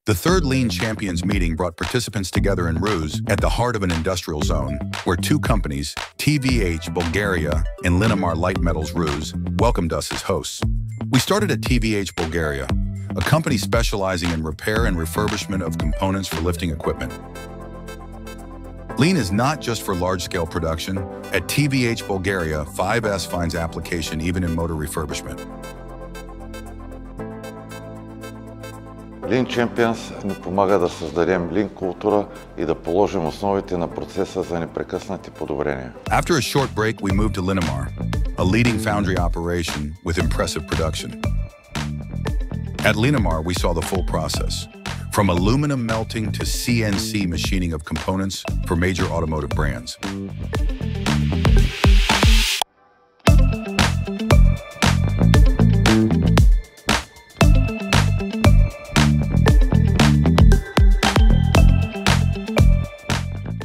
The third Lean Champions meeting brought participants together in Ruse at the heart of an industrial zone, where two companies, TVH Bulgaria and Linamar Light Metals Ruse, welcomed us as hosts. We started at TVH Bulgaria, a company specializing in repair and refurbishment of components for lifting equipment. Lean is not just for large-scale production. At TVH Bulgaria, 5S finds application even in motor refurbishment. Lean Champions ни помага да създадем Lean култура и да положим основите на процеса за непрекъснати подобрения. After a short break, we moved to Linamar, a leading foundry operation with impressive production. At Linamar, we saw the full process, from aluminum melting to CNC machining of components for major automotive brands.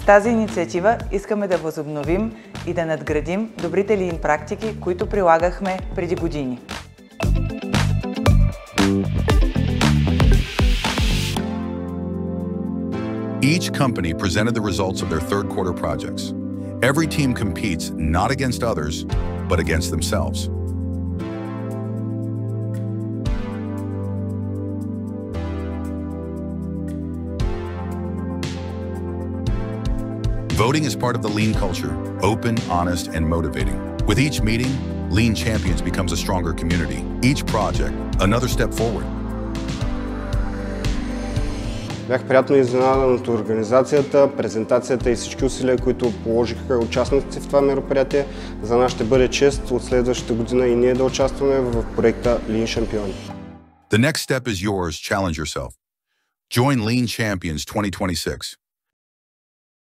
Тази инициатива искаме да възобновим и да надградим добрите Lean практики, които прилагахме преди години. Each company presented the results of their third quarter projects. Every team competes not against others, but against themselves. Voting is part of the Lean culture, open, honest, and motivating. With each meeting, Lean Champions becomes a stronger community. Each project, another step forward. Бях приятно изненадан от организацията, презентацията и всички усилия, които положиха участници в това мероприятие. За нас ще бъде чест от следващата година и ние да участваме в проекта Lean Champions. The next step is yours. Challenge yourself. Join Lean Champions 2026.